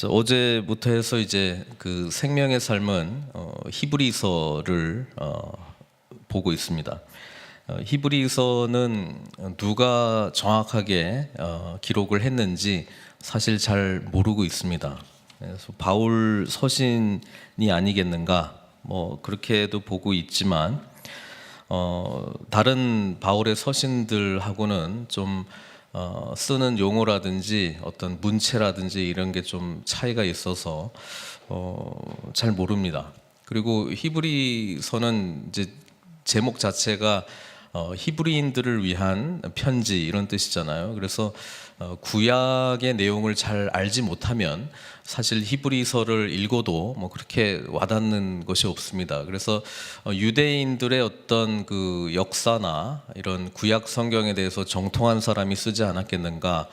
어제부터 해서 이제 그 생명의 삶은 히브리서를 보고 있습니다. 히브리서는 누가 정확하게 기록을 했는지 사실 잘 모르고 있습니다. 그래서 바울 서신이 아니겠는가 뭐 그렇게도 보고 있지만 다른 바울의 서신들하고는 좀 쓰는 용어라든지 어떤 문체라든지 이런 게 좀 차이가 있어서 잘 모릅니다. 그리고 히브리서는 이제 제목 자체가 히브리인들을 위한 편지 이런 뜻이잖아요. 그래서 구약의 내용을 잘 알지 못하면 사실 히브리서를 읽어도 뭐 그렇게 와닿는 것이 없습니다. 그래서 유대인들의 어떤 그 역사나 이런 구약 성경에 대해서 정통한 사람이 쓰지 않았겠는가.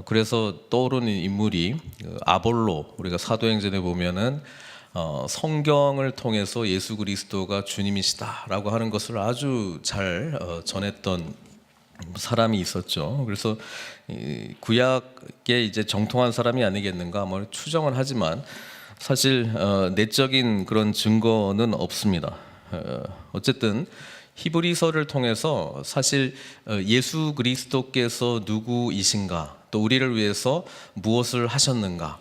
그래서 떠오르는 인물이 아볼로, 우리가 사도행전에 보면은 성경을 통해서 예수 그리스도가 주님이시다라고 하는 것을 아주 잘 전했던 사람이 있었죠. 그래서 구약에 이제 정통한 사람이 아니겠는가 뭐 추정을 하지만 사실 내적인 그런 증거는 없습니다. 어쨌든 히브리서를 통해서 사실 예수 그리스도께서 누구이신가, 또 우리를 위해서 무엇을 하셨는가,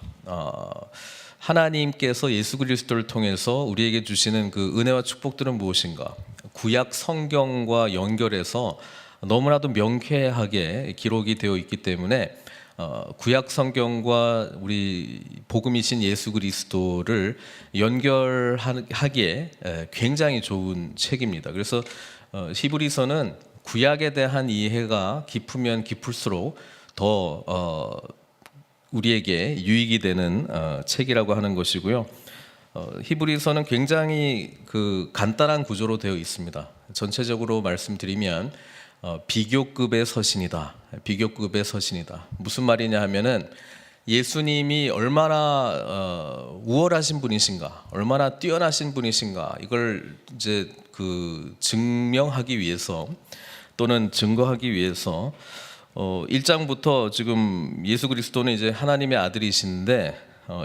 하나님께서 예수 그리스도를 통해서 우리에게 주시는 그 은혜와 축복들은 무엇인가, 구약 성경과 연결해서 너무나도 명쾌하게 기록이 되어 있기 때문에 구약 성경과 우리 복음이신 예수 그리스도를 연결하기에 굉장히 좋은 책입니다. 그래서 히브리서는 구약에 대한 이해가 깊으면 깊을수록 더 우리에게 유익이 되는 책이라고 하는 것이고요. 히브리서는 굉장히 그 간단한 구조로 되어 있습니다. 전체적으로 말씀드리면 비교급의 서신이다. 비교급의 서신이다. 무슨 말이냐 하면은 예수님이 얼마나 우월하신 분이신가, 얼마나 뛰어나신 분이신가, 이걸 이제 그 증명하기 위해서 또는 증거하기 위해서 1장부터 지금 예수 그리스도는 이제 하나님의 아들이신데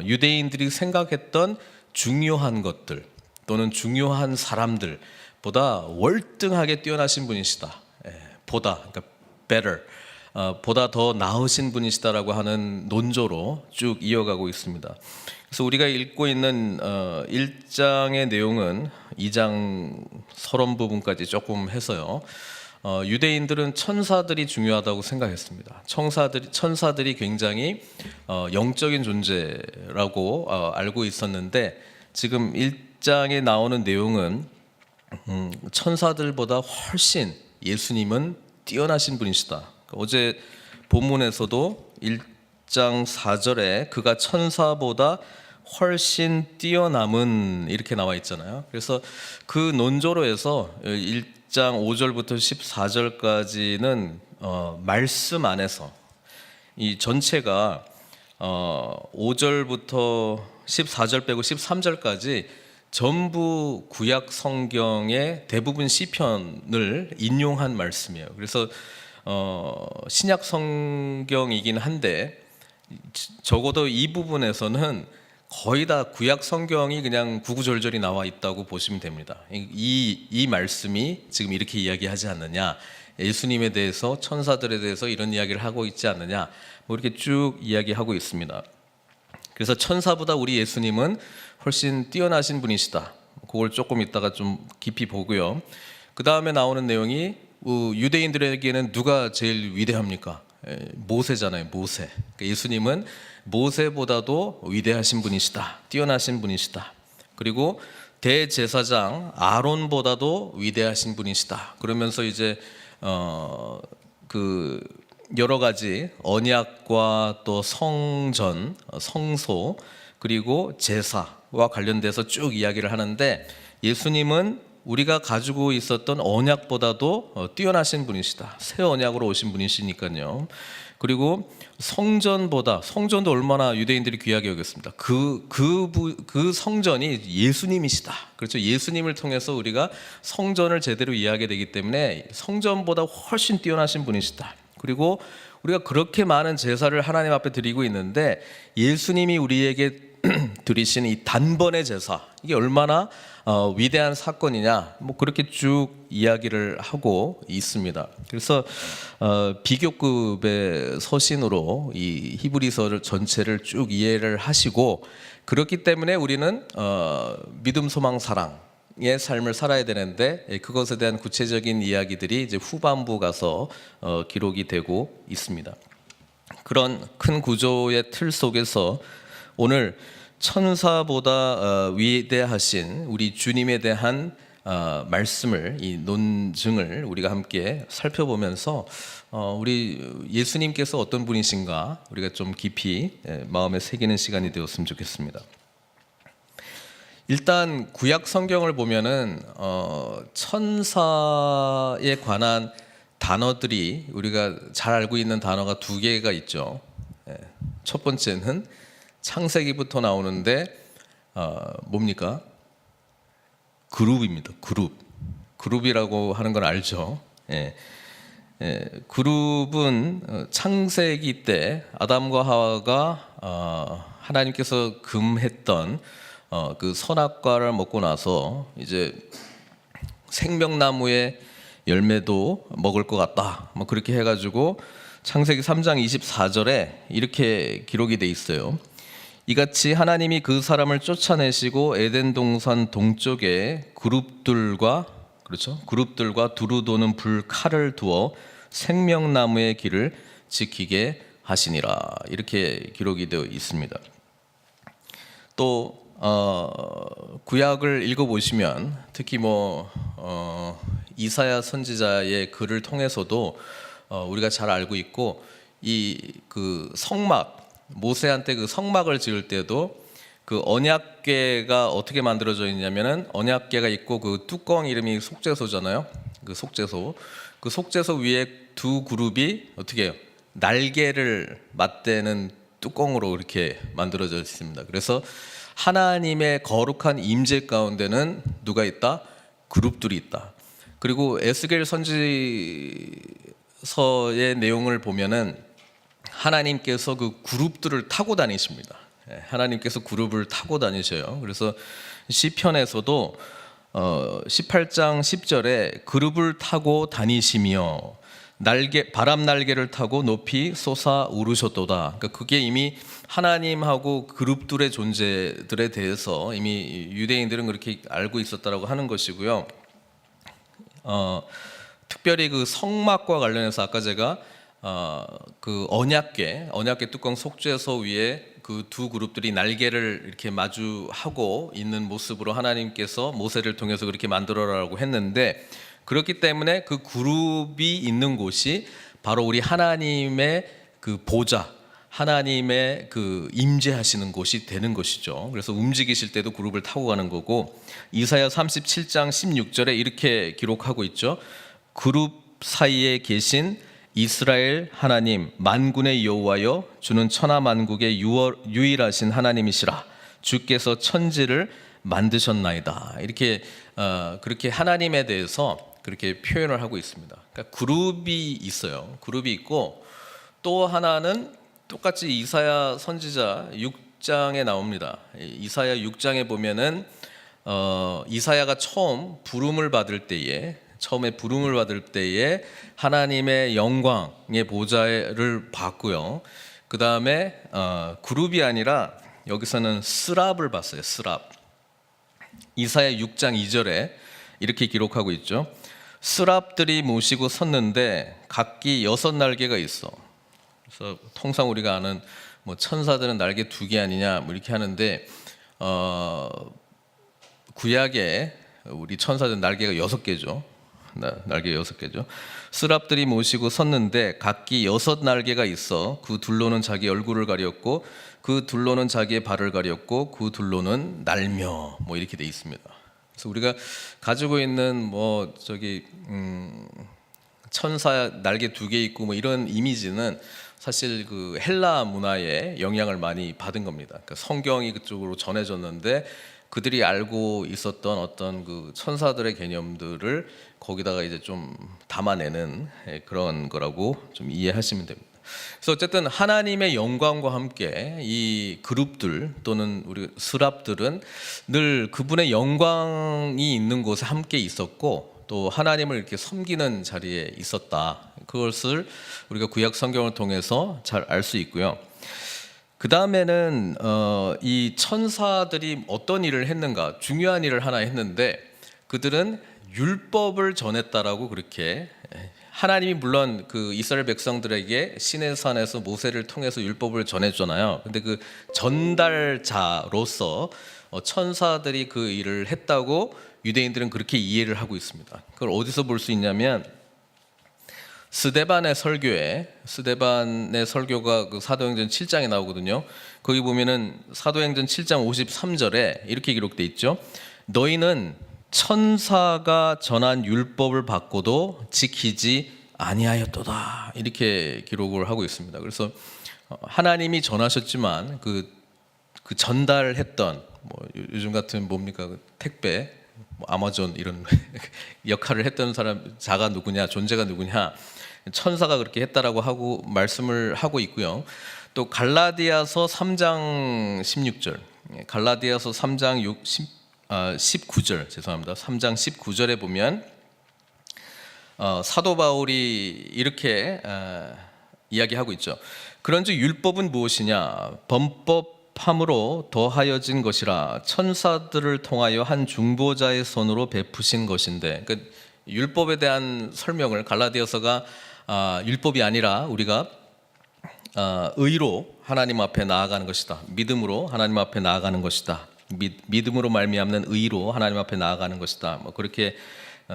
유대인들이 생각했던 중요한 것들 또는 중요한 사람들보다 월등하게 뛰어나신 분이시다. 보다, 그러니까 better, 보다 더 나으신 분이시다라고 하는 논조로 쭉 이어가고 있습니다. 그래서 우리가 읽고 있는 1장의 내용은 2장 서론 부분까지 조금 해서요. 유대인들은 천사들이 중요하다고 생각했습니다. 천사들이 굉장히 영적인 존재라고 알고 있었는데 지금 1장에 나오는 내용은 천사들보다 훨씬 예수님은 뛰어나신 분이시다. 어제 본문에서도 1장 4절에 그가 천사보다 훨씬 뛰어남은 이렇게 나와 있잖아요. 그래서 그 논조로 해서 1장 5절부터 14절까지는 말씀 안에서 이 전체가 5절부터 14절 빼고 13절까지 전부 구약 성경의 대부분 시편을 인용한 말씀이에요. 그래서 신약 성경이긴 한데 적어도 이 부분에서는 거의 다 구약 성경이 그냥 구구절절이 나와 있다고 보시면 됩니다. 이 말씀이 지금 이렇게 이야기하지 않느냐, 예수님에 대해서, 천사들에 대해서 이런 이야기를 하고 있지 않느냐, 뭐 이렇게 쭉 이야기하고 있습니다. 그래서 천사보다 우리 예수님은 훨씬 뛰어나신 분이시다. 그걸 조금 이따가 좀 깊이 보고요. 그 다음에 나오는 내용이 유대인들에게는 누가 제일 위대합니까? 모세잖아요. 모세. 그러니까 예수님은 모세보다도 위대하신 분이시다. 뛰어나신 분이시다. 그리고 대제사장 아론보다도 위대하신 분이시다. 그러면서 이제 그 여러 가지 언약과 또 성전, 성소, 그리고 제사와 관련돼서 쭉 이야기를 하는데 예수님은 우리가 가지고 있었던 언약보다도 뛰어나신 분이시다. 새 언약으로 오신 분이시니까요. 그리고 성전도 얼마나 유대인들이 귀하게 여겼습니다. 그 성전이 예수님이시다. 그렇죠. 예수님을 통해서 우리가 성전을 제대로 이해하게 되기 때문에 성전보다 훨씬 뛰어나신 분이시다. 그리고 우리가 그렇게 많은 제사를 하나님 앞에 드리고 있는데 예수님이 우리에게 드리신 이 단번의 제사, 이게 얼마나 위대한 사건이냐, 뭐 그렇게 쭉 이야기를 하고 있습니다. 그래서 비교급의 서신으로 이 히브리서를 전체를 쭉 이해를 하시고, 그렇기 때문에 우리는 믿음, 소망, 사랑의 삶을 살아야 되는데, 그것에 대한 구체적인 이야기들이 이제 후반부 가서 기록이 되고 있습니다. 그런 큰 구조의 틀 속에서 오늘 천사보다 위대하신 우리 주님에 대한 말씀을, 이 논증을 우리가 함께 살펴보면서 우리 예수님께서 어떤 분이신가 우리가 좀 깊이 마음에 새기는 시간이 되었으면 좋겠습니다. 일단 구약 성경을 보면은 천사에 관한 단어들이 우리가 잘 알고 있는 단어가 두 개가 있죠. 첫 번째는 창세기부터 나오는데 뭡니까? 그룹입니다. 그룹이라고 하는 건 알죠. 그룹은 창세기 때 아담과 하와가 하나님께서 금했던 그 선악과를 먹고 나서 이제 생명나무의 열매도 먹을 것 같다, 뭐 그렇게 해가지고 창세기 3장 24절에 이렇게 기록이 돼 있어요. 이같이 하나님이 그 사람을 쫓아내시고 에덴 동산 동쪽에 그룹들과 두루 도는 불칼을 두어 생명나무의 길을 지키게 하시니라, 이렇게 기록이 되어 있습니다. 또 구약을 읽어보시면 특히 이사야 선지자의 글을 통해서도 우리가 잘 알고 있고, 이 그 성막, 모세한테 그 성막을 지을 때도 그 언약궤가 어떻게 만들어져 있냐면은 언약궤가 있고 그 뚜껑 이름이 속죄소잖아요. 그 속죄소 위에 두 그룹이 어떻게 해요? 날개를 맞대는 뚜껑으로 이렇게 만들어져 있습니다. 그래서 하나님의 거룩한 임재 가운데는 누가 있다? 그룹들이 있다. 그리고 에스겔 선지서의 내용을 보면은 하나님께서 그 그룹들을 타고 다니십니다. 하나님께서 그룹을 타고 다니셔요. 그래서 시편에서도 18장 10절에 그룹을 타고 다니시며 바람 날개를 타고 높이 솟아 오르셨도다. 그러니까 그게 이미 하나님하고 그룹들의 존재들에 대해서 이미 유대인들은 그렇게 알고 있었다라고 하는 것이고요. 특별히 그 성막과 관련해서 아까 제가 그 언약궤 뚜껑 속죄소 위에 그 두 그룹들이 날개를 이렇게 마주하고 있는 모습으로 하나님께서 모세를 통해서 그렇게 만들어라고 했는데, 그렇기 때문에 그 그룹이 있는 곳이 바로 우리 하나님의 그 보좌, 하나님의 그 임재하시는 곳이 되는 것이죠. 그래서 움직이실 때도 그룹을 타고 가는 거고, 이사야 37장 16절에 이렇게 기록하고 있죠. 그룹 사이에 계신 이스라엘 하나님 만군의 여호와여, 주는 천하 만국의 유일하신 하나님이시라. 주께서 천지를 만드셨나이다. 이렇게 그렇게 하나님에 대해서 그렇게 표현을 하고 있습니다. 그러니까 그룹이 있어요. 그룹이 있고, 또 하나는 똑같이 이사야 선지자 6장에 나옵니다. 이사야 6장에 보면은 이사야가 처음에 부름을 받을 때에 하나님의 영광의 보좌를 봤고요. 그 다음에 그룹이 아니라 여기서는 스랍을 봤어요. 스랍. 이사야 6장 2절에 이렇게 기록하고 있죠. 스랍들이 모시고 섰는데 각기 6날개가 있어. 그래서 통상 우리가 아는 천사들은 날개 2개 아니냐 이렇게 하는데, 구약에 우리 천사들은 날개가 6개죠. 날개 6개죠. 스랍들이 모시고 섰는데 각기 6날개가 있어 그 둘로는 자기 얼굴을 가렸고 그 둘로는 자기의 발을 가렸고 그 둘로는 날며 이렇게 돼 있습니다. 그래서 우리가 가지고 있는 천사 날개 2개 있고 이런 이미지는 사실 그 헬라 문화의 영향을 많이 받은 겁니다. 그러니까 성경이 그쪽으로 전해졌는데 그들이 알고 있었던 어떤 그 천사들의 개념들을 거기다가 이제 좀 담아내는 그런 거라고 좀 이해하시면 됩니다. 그래서 어쨌든 하나님의 영광과 함께 이 그룹들 또는 우리 스랍들은 늘 그분의 영광이 있는 곳에 함께 있었고 또 하나님을 이렇게 섬기는 자리에 있었다. 그것을 우리가 구약 성경을 통해서 잘 알 수 있고요. 그 다음에는 이 천사들이 어떤 일을 했는가, 중요한 일을 하나 했는데 그들은 율법을 전했다라고 그렇게, 하나님이 물론 그 이스라엘 백성들에게 시내산에서 모세를 통해서 율법을 전해줬잖아요. 근데 그 전달자로서 천사들이 그 일을 했다고 유대인들은 그렇게 이해를 하고 있습니다. 그걸 어디서 볼 수 있냐면 스데반의 설교가 그 사도행전 7장에 나오거든요. 거기 보면은 사도행전 7장 53절에 이렇게 기록돼 있죠. 너희는 천사가 전한 율법을 받고도 지키지 아니하였도다. 이렇게 기록을 하고 있습니다. 그래서 하나님이 전하셨지만 그 전달했던 요즘 같은 뭡니까? 그 택배, 아마존 이런 역할을 했던 사람 자가 누구냐, 존재가 누구냐, 천사가 그렇게 했다라고 하고 말씀을 하고 있고요. 또 갈라디아서 3장 16절, 갈라디아서 3장 19절, 죄송합니다. 3장 19절에 보면 사도 바울이 이렇게 이야기하고 있죠. 그런즉 율법은 무엇이냐? 범법함으로 더하여진 것이라 천사들을 통하여 한 중보자의 손으로 베푸신 것인데, 그러니까 율법에 대한 설명을 갈라디아서가 율법이 아니라 우리가 의로 하나님 앞에 나아가는 것이다. 믿음으로 하나님 앞에 나아가는 것이다. 믿음으로 말미암는 의로 하나님 앞에 나아가는 것이다. 그렇게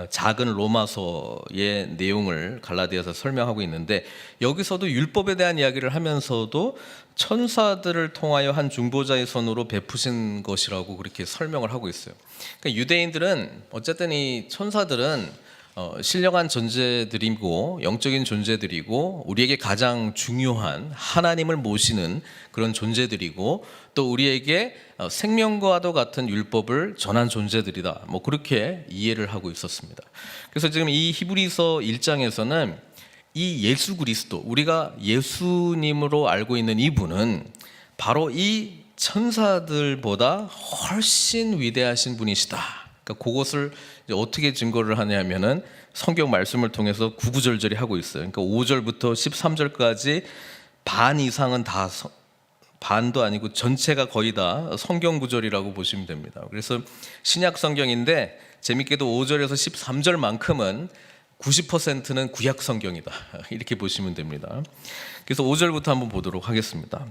작은 로마서의 내용을 갈라디아서 설명하고 있는데, 여기서도 율법에 대한 이야기를 하면서도 천사들을 통하여 한 중보자의 손으로 베푸신 것이라고 그렇게 설명을 하고 있어요. 그러니까 유대인들은 어쨌든 이 천사들은 신령한 존재들이고 영적인 존재들이고 우리에게 가장 중요한 하나님을 모시는 그런 존재들이고 또 우리에게 생명과도 같은 율법을 전한 존재들이다. 그렇게 이해를 하고 있었습니다. 그래서 지금 이 히브리서 1장에서는 이 예수 그리스도, 우리가 예수님으로 알고 있는 이분은 바로 이 천사들보다 훨씬 위대하신 분이시다. 그러니까 그것을 이제 어떻게 증거를 하냐면은 성경 말씀을 통해서 구구절절히 하고 있어요. 그러니까 5절부터 13절까지 반 이상은 다 반도 아니고 전체가 거의 다 성경 구절이라고 보시면 됩니다. 그래서 신약 성경인데 재밌게도 5절에서 13절만큼은 90%는 구약 성경이다. 이렇게 보시면 됩니다. 그래서 5절부터 한번 보도록 하겠습니다.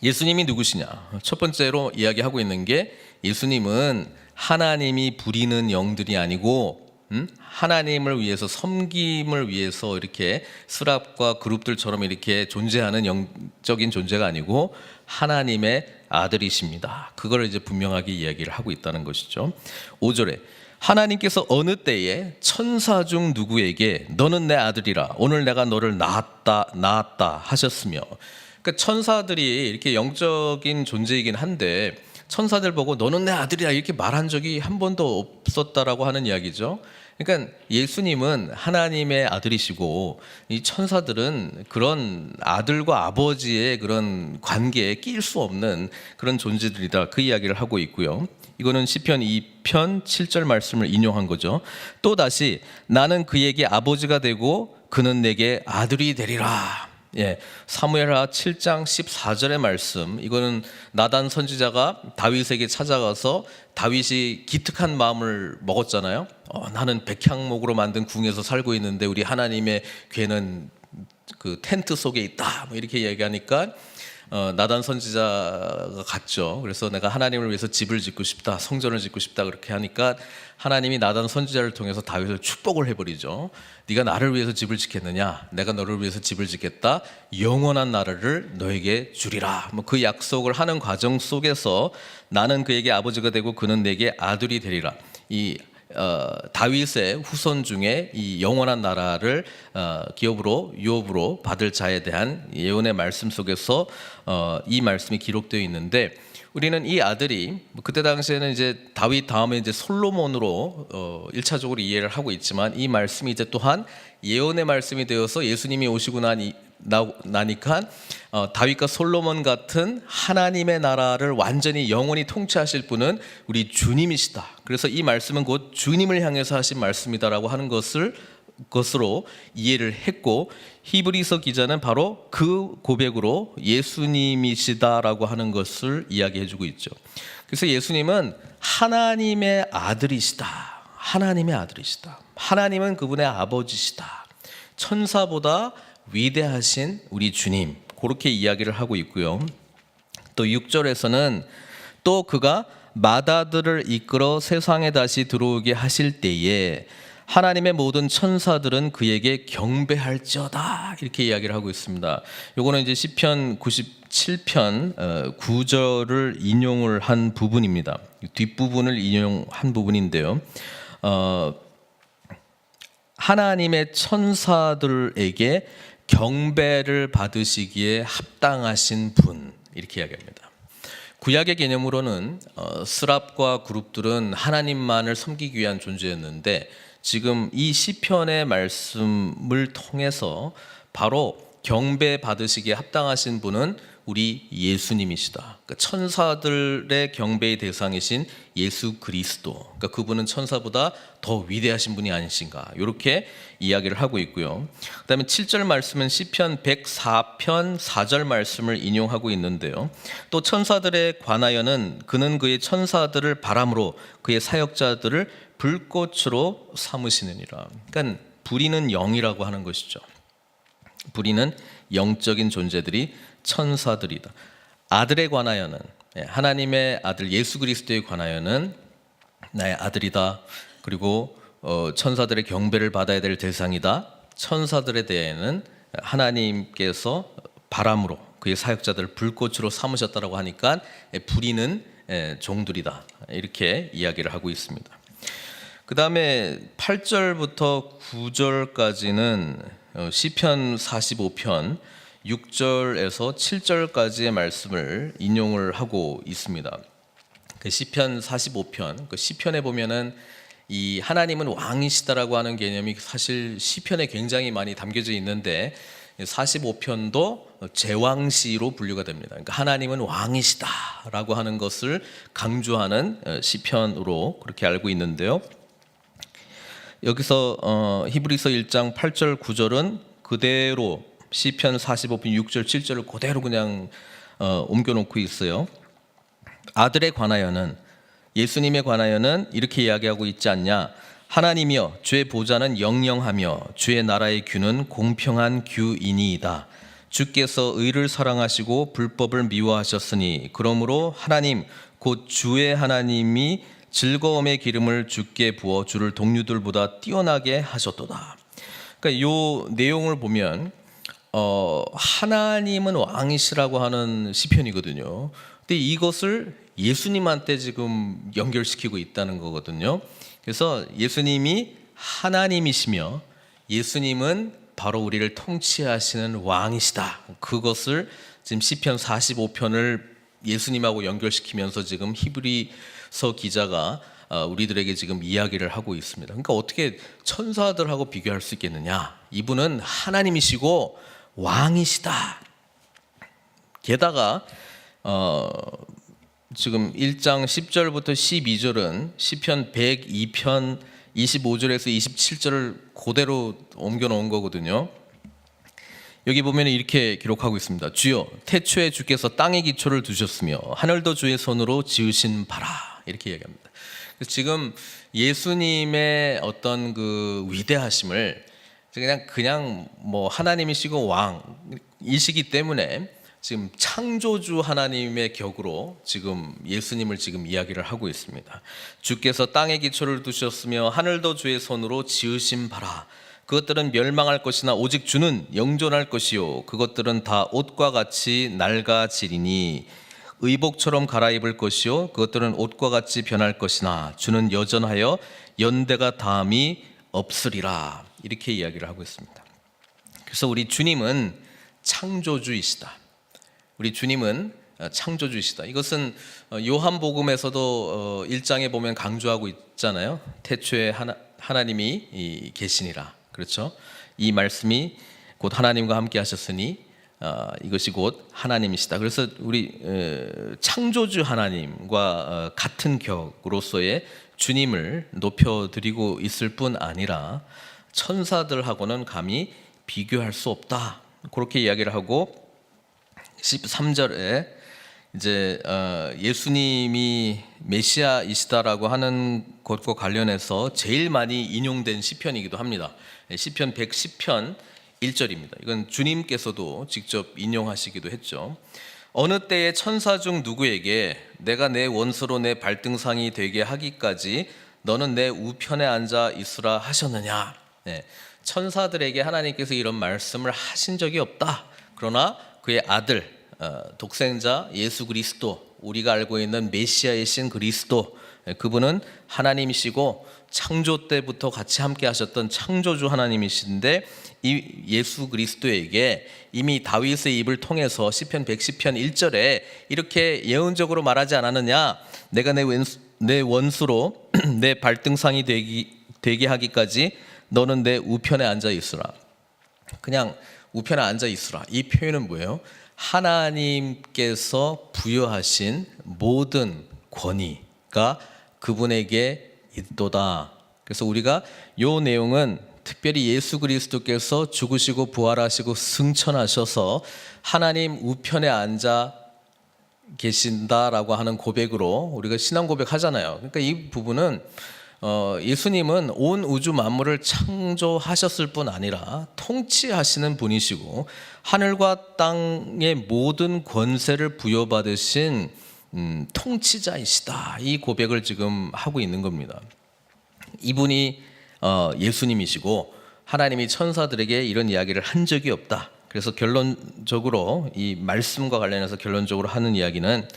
예수님이 누구시냐? 첫 번째로 이야기하고 있는 게 예수님은 하나님이 부리는 영들이 아니고 하나님을 위해서 섬김을 위해서 이렇게 스랍과 그룹들처럼 이렇게 존재하는 영적인 존재가 아니고 하나님의 아들이십니다. 그걸 이제 분명하게 이야기를 하고 있다는 것이죠. 5절에 하나님께서 어느 때에 천사 중 누구에게 너는 내 아들이라 오늘 내가 너를 낳았다 하셨으며, 그러니까 천사들이 이렇게 영적인 존재이긴 한데 천사들 보고 너는 내 아들이야 이렇게 말한 적이 한 번도 없었다라고 하는 이야기죠. 그러니까 예수님은 하나님의 아들이시고 이 천사들은 그런 아들과 아버지의 그런 관계에 낄 수 없는 그런 존재들이다. 그 이야기를 하고 있고요. 이거는 시편 2편 7절 말씀을 인용한 거죠. 또 다시 나는 그에게 아버지가 되고 그는 내게 아들이 되리라. 사무엘하 7장 14절의 말씀, 이거는 나단 선지자가 다윗에게 찾아가서 다윗이 기특한 마음을 먹었잖아요. 나는 백향목으로 만든 궁에서 살고 있는데 우리 하나님의 궤는 그 텐트 속에 있다. 이렇게 얘기하니까 나단 선지자가 갔죠. 그래서 내가 하나님을 위해서 집을 짓고 싶다, 성전을 짓고 싶다 그렇게 하니까 하나님이 나단 선지자를 통해서 다윗을 축복을 해버리죠. 네가 나를 위해서 집을 짓겠느냐? 내가 너를 위해서 집을 짓겠다. 영원한 나라를 너에게 주리라. 그 약속을 하는 과정 속에서 나는 그에게 아버지가 되고 그는 내게 아들이 되리라. 이 다윗의 후손 중에 이 영원한 나라를 유업으로 받을 자에 대한 예언의 말씀 속에서 이 말씀이 기록되어 있는데, 우리는 이 아들이 그때 당시에는 이제 다윗 다음에 이제 솔로몬으로 1차적으로 이해를 하고 있지만 이 말씀이 이제 또한 예언의 말씀이 되어서 예수님이 오시고 난 나니까 다윗과 솔로몬 같은 하나님의 나라를 완전히 영원히 통치하실 분은 우리 주님이시다. 그래서 이 말씀은 곧 주님을 향해서 하신 말씀이다라고 하는 것으로 이해를 했고, 히브리서 기자는 바로 그 고백으로 예수님이시다라고 하는 것을 이야기해주고 있죠. 그래서 예수님은 하나님의 아들이시다. 하나님의 아들이시다. 하나님은 그분의 아버지시다. 천사보다 위대하신 우리 주님, 그렇게 이야기를 하고 있고요. 또 6절에서는 또 그가 맏아들을 이끌어 세상에 다시 들어오게 하실 때에 하나님의 모든 천사들은 그에게 경배할지어다, 이렇게 이야기를 하고 있습니다. 요거는 이제 시편 97편 9절을 인용을 한 부분입니다. 뒷부분을 인용한 부분인데요. 하나님의 천사들에게 경배를 받으시기에 합당하신 분, 이렇게 이야기합니다. 구약의 개념으로는 스랍과 그룹들은 하나님만을 섬기기 위한 존재였는데, 지금 이 시편의 말씀을 통해서 바로 경배 받으시기에 합당하신 분은 우리 예수님이시다. 그러니까 천사들의 경배의 대상이신 예수 그리스도, 그러니까 그분은 천사보다 더 위대하신 분이 아니신가, 이렇게 이야기를 하고 있고요. 그 다음에 7절 말씀은 시편 104편 4절 말씀을 인용하고 있는데요. 또 천사들에 관하여는 그는 그의 천사들을 바람으로 그의 사역자들을 불꽃으로 삼으시느니라. 그러니까 불의는 영이라고 하는 것이죠. 불의는 영적인 존재들이 천사들이다. 아들에 관하여는, 하나님의 아들 예수 그리스도에 관하여는 나의 아들이다. 그리고 천사들의 경배를 받아야 될 대상이다. 천사들에 대해는 하나님께서 바람으로 그의 사역자들을 불꽃으로 삼으셨다라고 하니까 불의는 종들이다, 이렇게 이야기를 하고 있습니다. 그 다음에 8절부터 9절까지는 시편 45편 6절에서 7절까지의 말씀을 인용을 하고 있습니다. 그 시편 45편, 그 시편에 보면은 이 하나님은 왕이시다라고 하는 개념이 사실 시편에 굉장히 많이 담겨져 있는데, 45편도 제왕시로 분류가 됩니다. 그러니까 하나님은 왕이시다라고 하는 것을 강조하는 시편으로 그렇게 알고 있는데요. 여기서 히브리서 1장 8절 9절은 그대로 시편 45편 6절 7절을 그대로 그냥 옮겨놓고 있어요. 아들에 관하여는, 예수님에 관하여는 이렇게 이야기하고 있지 않냐. 하나님이여 주의 보좌는 영영하며 주의 나라의 규는 공평한 규이니이다. 주께서 의를 사랑하시고 불법을 미워하셨으니 그러므로 하나님 곧 주의 하나님이 즐거움의 기름을 주께 부어 주를 동류들보다 뛰어나게 하셨도다. 그러니까 이 내용을 보면 하나님은 왕이시라고 하는 시편이거든요. 근데 이것을 예수님한테 지금 연결시키고 있다는 거거든요. 그래서 예수님이 하나님이시며 예수님은 바로 우리를 통치하시는 왕이시다. 그것을 지금 시편 45편을 예수님하고 연결시키면서 지금 히브리서 기자가 우리들에게 지금 이야기를 하고 있습니다. 그러니까 어떻게 천사들하고 비교할 수 있겠느냐? 이분은 하나님이시고 왕이시다. 게다가 지금 1장 10절부터 12절은 시편 102편 25절에서 27절을 그대로 옮겨 놓은 거거든요. 여기 보면 이렇게 기록하고 있습니다. 주여 태초에 주께서 땅의 기초를 두셨으며 하늘도 주의 손으로 지으신 바라, 이렇게 얘기합니다. 그래서 지금 예수님의 어떤 그 위대하심을 그냥 뭐 하나님이시고 왕이시기 때문에 지금 창조주 하나님의 격으로 지금 예수님을 지금 이야기를 하고 있습니다. 주께서 땅의 기초를 두셨으며 하늘도 주의 손으로 지으신 바라. 그것들은 멸망할 것이나 오직 주는 영존할 것이요 그것들은 다 옷과 같이 낡아지리니 의복처럼 갈아입을 것이요 그것들은 옷과 같이 변할 것이나 주는 여전하여 연대가 다함이 없으리라, 이렇게 이야기를 하고 있습니다. 그래서 우리 주님은 창조주이시다. 우리 주님은 창조주이시다. 이것은 요한복음에서도 1장에 보면 강조하고 있잖아요. 태초에 하나님이 계시니라. 그렇죠? 이 말씀이 곧 하나님과 함께 하셨으니 이것이 곧 하나님이시다. 그래서 우리 창조주 하나님과 같은 격으로서의 주님을 높여드리고 있을 뿐 아니라 천사들하고는 감히 비교할 수 없다. 그렇게 이야기를 하고 13절에 이제 예수님이 메시아이시다라고 하는 것과 관련해서 제일 많이 인용된 시편이기도 합니다. 시편 110편 1절입니다. 이건 주님께서도 직접 인용하시기도 했죠. 어느 때에 천사 중 누구에게 내가 내 원수로 내 발등상이 되게 하기까지 너는 내 우편에 앉아 있으라 하셨느냐. 네. 천사들에게 하나님께서 이런 말씀을 하신 적이 없다. 그러나 그의 아들 독생자 예수 그리스도, 우리가 알고 있는 메시아이신 그리스도, 그분은 하나님이시고 창조 때부터 같이 함께 하셨던 창조주 하나님이신데, 이 예수 그리스도에게 이미 다윗의 입을 통해서 시편 110편 1절에 이렇게 예언적으로 말하지 않았느냐. 내가 내 원수로 내 발등상이 되게 하기까지 너는 내 우편에 앉아 있으라. 그냥 우편에 앉아 있으라, 이 표현은 뭐예요? 하나님께서 부여하신 모든 권위가 그분에게 있도다. 그래서 우리가 이 내용은 특별히 예수 그리스도께서 죽으시고 부활하시고 승천하셔서 하나님 우편에 앉아 계신다라고 하는 고백으로 우리가 신앙 고백하잖아요. 그러니까 이 부분은 예수님은 온 우주 만물을 창조하셨을 뿐 아니라 통치하시는 분이시고 하늘과 땅의 모든 권세를 부여받으신 통치자이시다. 이 고백을 지금 하고 있는 겁니다. 이분이 예수님이시고 하나님이 천사들에게 이런 이야기를 한 적이 없다. 그래서 결론적으로 이 말씀과 관련해서 결론적으로 하는 이야기는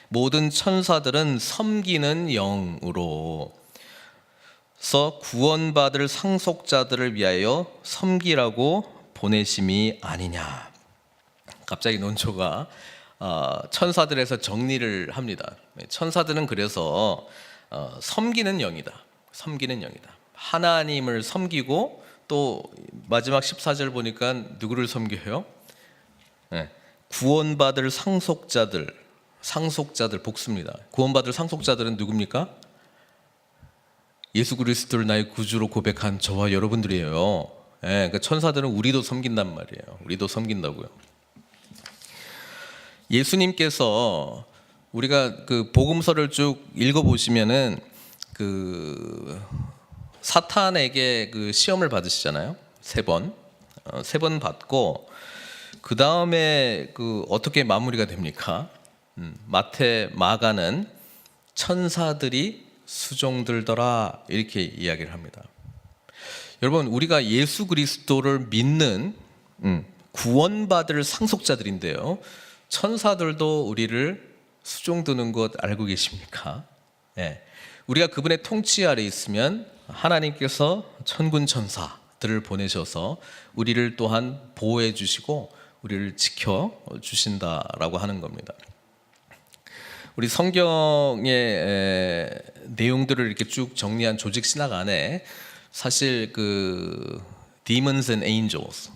모든 천사들은 섬기는 영으로 구원받을 상속자들을 위하여 섬기라고 보내심이 아니냐. 갑자기 논조가 천사들에서 정리를 합니다. 천사들은 그래서 섬기는 영이다. 섬기는 영이다. 하나님을 섬기고 또 마지막 14절 보니까 누구를 섬겨요? 구원받을 상속자들 복수입니다. 구원받을 상속자들은 누굽니까? 예수 그리스도를 나의 구주로 고백한 저와 여러분들이에요. 그러니까 천사들은 우리도 섬긴단 말이에요. 우리도 섬긴다고요. 예수님께서 우리가 그 복음서를 쭉 읽어보시면은 그 사탄에게 그 시험을 받으시잖아요. 세 번 받고 그 다음에 그 어떻게 마무리가 됩니까? 마태, 마가는 천사들이 수종들더라 이렇게 이야기를 합니다. 여러분, 우리가 예수 그리스도를 믿는 구원받을 상속자들인데요, 천사들도 우리를 수종드는 것 알고 계십니까? 우리가 그분의 통치 아래 있으면 하나님께서 천군 천사들을 보내셔서 우리를 또한 보호해 주시고 우리를 지켜 주신다라고 하는 겁니다. 우리 성경의 내용들을 이렇게 쭉 정리한 조직 신학 안에 사실 그 demons and angels,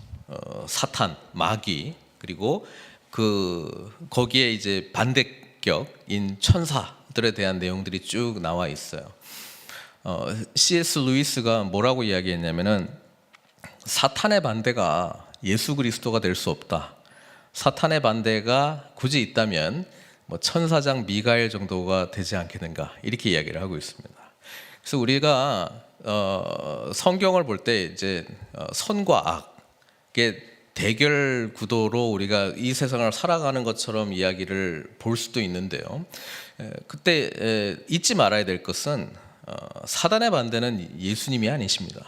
사탄, 마귀, 그리고 그 거기에 이제 반대격인 천사들에 대한 내용들이 쭉 나와 있어요. C.S. 루이스가 뭐라고 이야기했냐면은 사탄의 반대가 예수 그리스도가 될 수 없다. 사탄의 반대가 굳이 있다면 뭐 천사장 미가엘 정도가 되지 않겠는가, 이렇게 이야기를 하고 있습니다. 그래서 우리가 성경을 볼 때 이제 선과 악의 대결 구도로 우리가 이 세상을 살아가는 것처럼 이야기를 볼 수도 있는데요, 그때 잊지 말아야 될 것은 사단의 반대는 예수님이 아니십니다.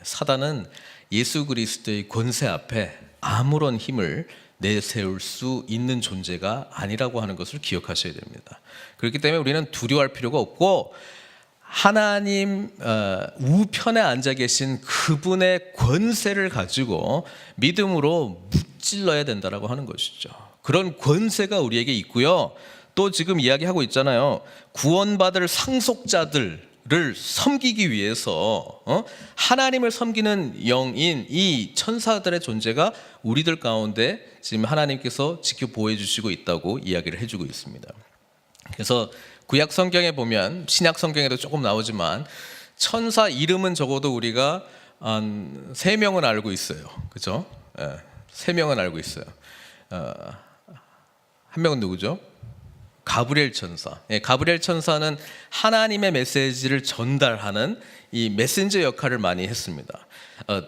사단은 예수 그리스도의 권세 앞에 아무런 힘을 내세울 수 있는 존재가 아니라고 하는 것을 기억하셔야 됩니다. 그렇기 때문에 우리는 두려워할 필요가 없고 하나님 우편에 앉아 계신 그분의 권세를 가지고 믿음으로 무찔러야 된다라고 하는 것이죠. 그런 권세가 우리에게 있고요. 또 지금 이야기하고 있잖아요. 구원받을 상속자들을 섬기기 위해서 하나님을 섬기는 영인 이 천사들의 존재가 우리들 가운데 지금 하나님께서 지켜 보호해 주시고 있다고 이야기를 해주고 있습니다. 그래서 구약 성경에 보면, 신약 성경에도 조금 나오지만 천사 이름은 적어도 우리가 한 3명은 알고 있어요. 그렇죠? 3명은 알고 있어요. 한 명은 누구죠? 가브리엘 천사. 가브리엘 천사는 하나님의 메시지를 전달하는 이 메신저 역할을 많이 했습니다.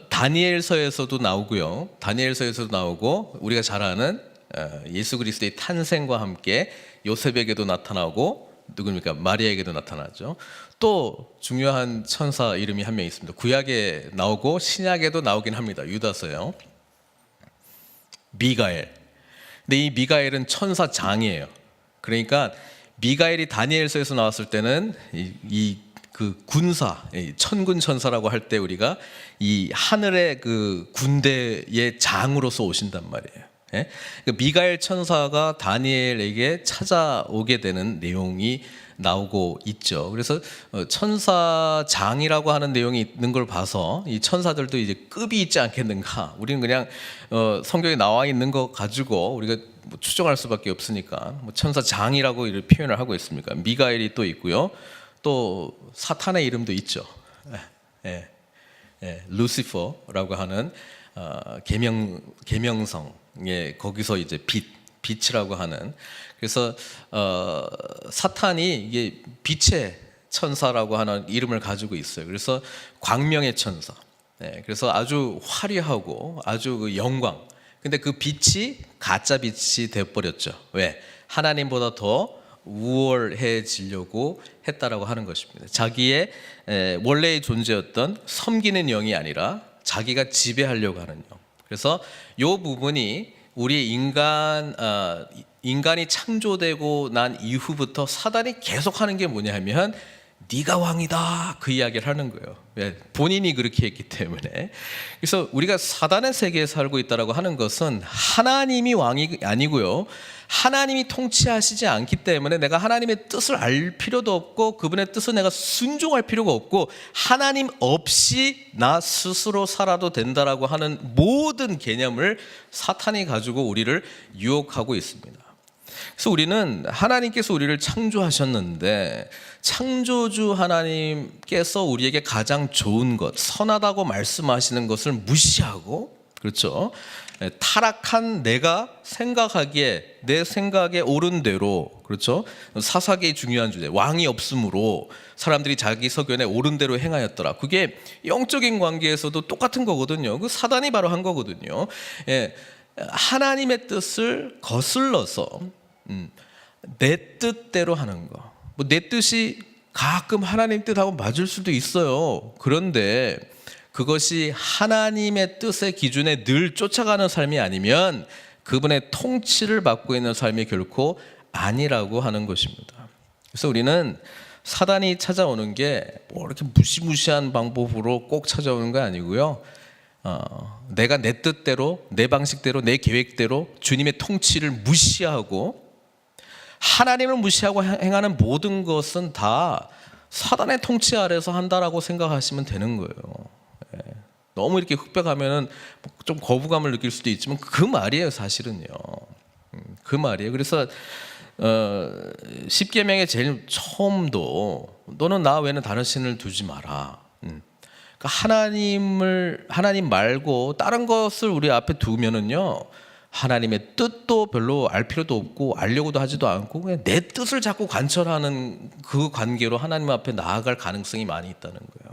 다니엘서에서도 나오고요. 다니엘서에서도 나오고, 우리가 잘 아는 예수 그리스도의 탄생과 함께 요셉에게도 나타나고, 누굽니까? 마리아에게도 나타나죠. 또 중요한 천사 이름이 한 명 있습니다. 구약에 나오고 신약에도 나오긴 합니다. 유다서요. 미가엘. 근데 이 미가엘은 천사장이에요. 그러니까 미가엘이 다니엘서에서 나왔을 때는 그 군사, 천군 천사라고 할 때 우리가 이 하늘의 그 군대의 장으로서 오신단 말이에요. 그 미가엘 천사가 다니엘에게 찾아오게 되는 내용이 나오고 있죠. 그래서 천사장이라고 하는 내용이 있는 걸 봐서 이 천사들도 이제 급이 있지 않겠는가. 우리는 그냥 성경에 나와 있는 거 가지고 우리가 뭐 추정할 수밖에 없으니까 뭐 천사장이라고 이렇게 표현을 하고 있습니까? 미가엘이 또 있고요. 또 사탄의 이름도 있죠. 루시퍼라고 하는 계명성, 거기서 이제 빛이라고 하는. 그래서 사탄이 이게 빛의 천사라고 하는 이름을 가지고 있어요. 그래서 광명의 천사. 그래서 아주 화려하고 아주 그 영광. 근데 그 빛이 가짜 빛이 되어버렸죠. 왜? 하나님보다 더 우월해지려고 했다라고 하는 것입니다. 자기의 원래의 존재였던 섬기는 영이 아니라 자기가 지배하려고 하는 영. 그래서 이 부분이 우리 인간이 창조되고 난 이후부터 사단이 계속하는 게 뭐냐 하면 네가 왕이다, 그 이야기를 하는 거예요. 왜? 본인이 그렇게 했기 때문에. 그래서 우리가 사단의 세계에 살고 있다라고 하는 것은 하나님이 왕이 아니고요, 하나님이 통치하시지 않기 때문에 내가 하나님의 뜻을 알 필요도 없고 그분의 뜻을 내가 순종할 필요가 없고 하나님 없이 나 스스로 살아도 된다라고 하는 모든 개념을 사탄이 가지고 우리를 유혹하고 있습니다. 그래서 우리는 하나님께서 우리를 창조하셨는데 창조주 하나님께서 우리에게 가장 좋은 것, 선하다고 말씀하시는 것을 무시하고, 그렇죠? 타락한 내가 생각하기에 내 생각에 옳은 대로, 그렇죠? 사사기의 중요한 주제, 왕이 없으므로 사람들이 자기 서견에 옳은 대로 행하였더라. 그게 영적인 관계에서도 똑같은 거거든요. 그 사단이 바로 한 거거든요. 하나님의 뜻을 거슬러서 내 뜻대로 하는 거. 뭐 내 뜻이 가끔 하나님 뜻하고 맞을 수도 있어요. 그런데 그것이 하나님의 뜻의 기준에 늘 쫓아가는 삶이 아니면 그분의 통치를 받고 있는 삶이 결코 아니라고 하는 것입니다. 그래서 우리는 사단이 찾아오는 게 뭐 이렇게 무시무시한 방법으로 꼭 찾아오는 거 아니고요. 내가 내 뜻대로, 내 방식대로, 내 계획대로 주님의 통치를 무시하고 하나님을 무시하고 행하는 모든 것은 다 사단의 통치 아래서 한다라고 생각하시면 되는 거예요. 너무 이렇게 흑백하면은 좀 거부감을 느낄 수도 있지만 그 말이에요, 사실은요. 그 말이에요. 그래서 십계명의 제일 처음도 너는 나 외에는 다른 신을 두지 마라. 그러니까 하나님 말고 다른 것을 우리 앞에 두면은요, 하나님의 뜻도 별로 알 필요도 없고 알려고도 하지도 않고 그냥 내 뜻을 자꾸 관철하는 그 관계로 하나님 앞에 나아갈 가능성이 많이 있다는 거예요.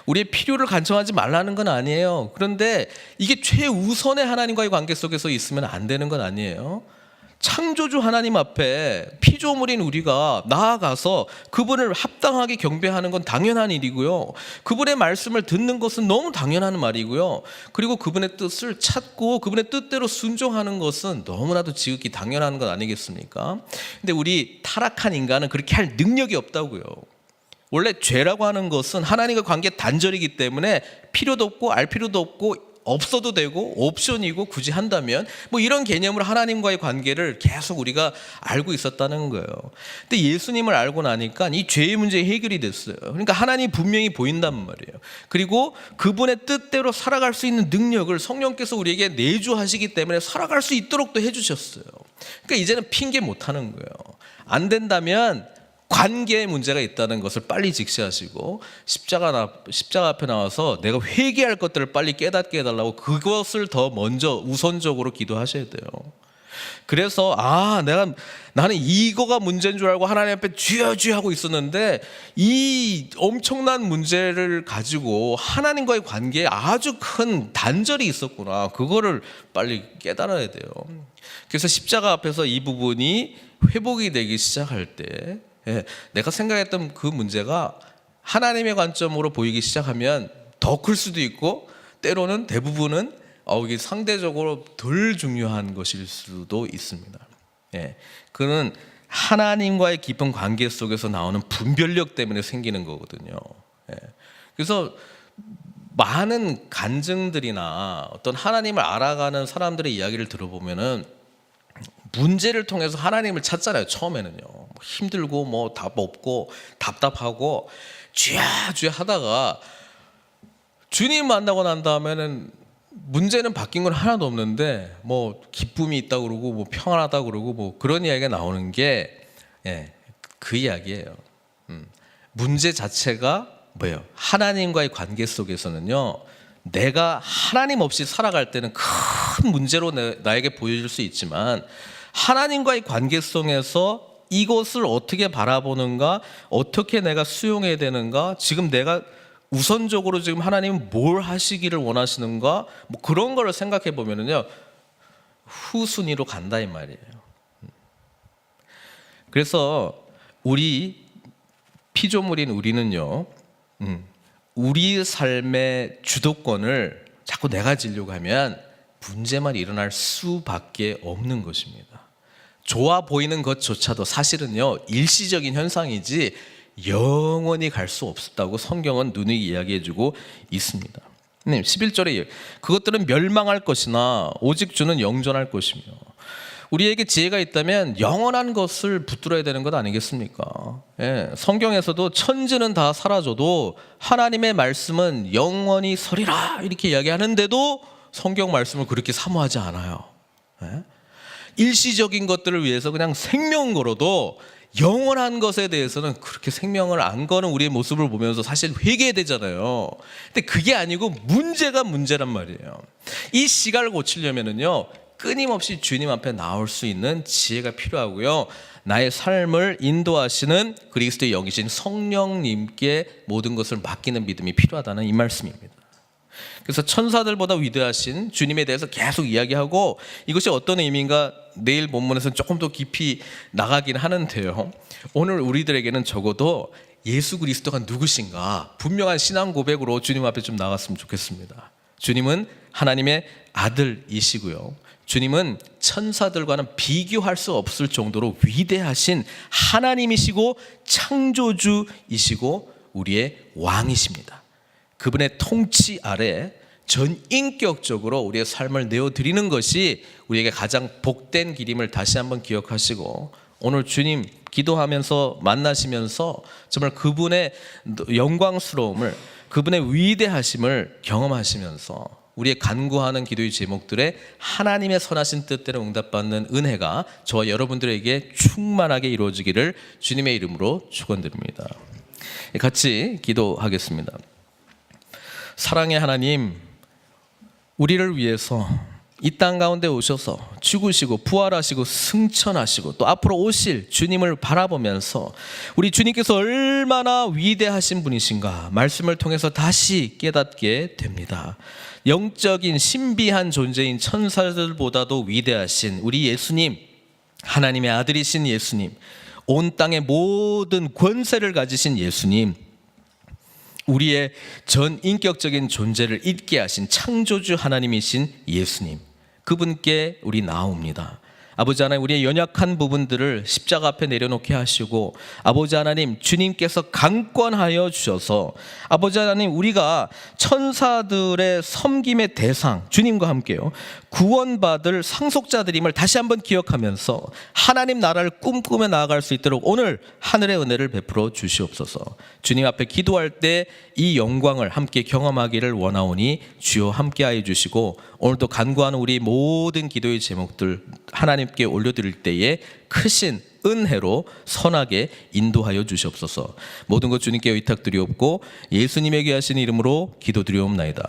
우리의 필요를 간청하지 말라는 건 아니에요. 그런데 이게 최우선의 하나님과의 관계 속에서 있으면 안 되는 건 아니에요. 창조주 하나님 앞에 피조물인 우리가 나아가서 그분을 합당하게 경배하는 건 당연한 일이고요. 그분의 말씀을 듣는 것은 너무 당연한 말이고요. 그리고 그분의 뜻을 찾고 그분의 뜻대로 순종하는 것은 너무나도 지극히 당연한 것 아니겠습니까? 근데 우리 타락한 인간은 그렇게 할 능력이 없다고요. 원래 죄라고 하는 것은 하나님과 관계 단절이기 때문에 필요도 없고 알 필요도 없고 없어도 되고 옵션이고 굳이 한다면 뭐 이런 개념으로 하나님과의 관계를 계속 우리가 알고 있었다는 거예요. 근데 예수님을 알고 나니까 이 죄의 문제 해결이 됐어요. 그러니까 하나님이 분명히 보인단 말이에요. 그리고 그분의 뜻대로 살아갈 수 있는 능력을 성령께서 우리에게 내주하시기 때문에 살아갈 수 있도록 또 해주셨어요. 그러니까 이제는 핑계 못하는 거예요. 안 된다면 관계에 문제가 있다는 것을 빨리 직시하시고 십자가 앞에 나와서 내가 회개할 것들을 빨리 깨닫게 해달라고 그것을 더 먼저 우선적으로 기도하셔야 돼요. 그래서 나는 이거가 문제인 줄 알고 하나님 앞에 주여 주여 하고 있었는데 이 엄청난 문제를 가지고 하나님과의 관계에 아주 큰 단절이 있었구나. 그거를 빨리 깨달아야 돼요. 그래서 십자가 앞에서 이 부분이 회복이 되기 시작할 때 내가 생각했던 그 문제가 하나님의 관점으로 보이기 시작하면 더 클 수도 있고 때로는 대부분은 이게 상대적으로 덜 중요한 것일 수도 있습니다. 그는 하나님과의 깊은 관계 속에서 나오는 분별력 때문에 생기는 거거든요. 그래서 많은 간증들이나 어떤 하나님을 알아가는 사람들의 이야기를 들어보면은 문제를 통해서 하나님을 찾잖아요. 처음에는요. 힘들고 답 없고 답답하고 쥐야 하다가 주님 만나고 난 다음에는 문제는 바뀐 건 하나도 없는데 기쁨이 있다고 그러고 평안하다고 그러고 그런 이야기가 나오는 게 그 이야기예요. 문제 자체가 뭐예요? 하나님과의 관계 속에서는요. 내가 하나님 없이 살아갈 때는 큰 문제로 나에게 보여질 수 있지만 하나님과의 관계성에서 이것을 어떻게 바라보는가, 어떻게 내가 수용해야 되는가, 지금 내가 우선적으로 지금 하나님은 뭘 하시기를 원하시는가, 그런 거를 생각해 보면은요 후순위로 간다 이 말이에요. 그래서 우리 피조물인 우리는요, 우리 삶의 주도권을 자꾸 내가 지려고 하면 문제만 일어날 수밖에 없는 것입니다. 좋아 보이는 것조차도 사실은요 일시적인 현상이지 영원히 갈 수 없다고 성경은 누누이 이야기해주고 있습니다. 11절에 그것들은 멸망할 것이나 오직 주는 영존할 것이며, 우리에게 지혜가 있다면 영원한 것을 붙들어야 되는 것 아니겠습니까? 성경에서도 천지는 다 사라져도 하나님의 말씀은 영원히 서리라 이렇게 이야기하는데도 성경 말씀을 그렇게 사모하지 않아요. 일시적인 것들을 위해서 그냥 생명 걸어도 영원한 것에 대해서는 그렇게 생명을 안 거는 우리의 모습을 보면서 사실 회개되잖아요. 근데 그게 아니고 문제가 문제란 말이에요. 이 시간을 고치려면은요 끊임없이 주님 앞에 나올 수 있는 지혜가 필요하고요, 나의 삶을 인도하시는 그리스도의 영이신 성령님께 모든 것을 맡기는 믿음이 필요하다는 이 말씀입니다. 그래서 천사들보다 위대하신 주님에 대해서 계속 이야기하고, 이것이 어떤 의미인가 내일 본문에서는 조금 더 깊이 나가긴 하는데요, 오늘 우리들에게는 적어도 예수 그리스도가 누구신가 분명한 신앙 고백으로 주님 앞에 좀 나갔으면 좋겠습니다. 주님은 하나님의 아들이시고요, 주님은 천사들과는 비교할 수 없을 정도로 위대하신 하나님이시고 창조주이시고 우리의 왕이십니다. 그분의 통치 아래 전인격적으로 우리의 삶을 내어드리는 것이 우리에게 가장 복된 길임을 다시 한번 기억하시고, 오늘 주님 기도하면서 만나시면서 정말 그분의 영광스러움을, 그분의 위대하심을 경험하시면서 우리의 간구하는 기도의 제목들에 하나님의 선하신 뜻대로 응답받는 은혜가 저와 여러분들에게 충만하게 이루어지기를 주님의 이름으로 축원드립니다. 같이 기도하겠습니다. 사랑의 하나님, 우리를 위해서 이 땅 가운데 오셔서 죽으시고 부활하시고 승천하시고 또 앞으로 오실 주님을 바라보면서 우리 주님께서 얼마나 위대하신 분이신가 말씀을 통해서 다시 깨닫게 됩니다. 영적인 신비한 존재인 천사들보다도 위대하신 우리 예수님, 하나님의 아들이신 예수님, 온 땅의 모든 권세를 가지신 예수님, 우리의 전 인격적인 존재를 잊게 하신 창조주 하나님이신 예수님, 그분께 우리 나옵니다. 아버지 하나님, 우리의 연약한 부분들을 십자가 앞에 내려놓게 하시고, 아버지 하나님, 주님께서 강권하여 주셔서 아버지 하나님, 우리가 천사들의 섬김의 대상, 주님과 함께요, 구원받을 상속자들임을 다시 한번 기억하면서 하나님 나라를 꿈꾸며 나아갈 수 있도록 오늘 하늘의 은혜를 베풀어 주시옵소서. 주님 앞에 기도할 때 이 영광을 함께 경험하기를 원하오니 주여 함께하여 주시고, 오늘도 간구하는 우리 모든 기도의 제목들 하나님께 올려드릴 때에 크신 은혜로 선하게 인도하여 주시옵소서. 모든 것 주님께 의탁드리옵고 예수님에게 하신 이름으로 기도드리옵나이다.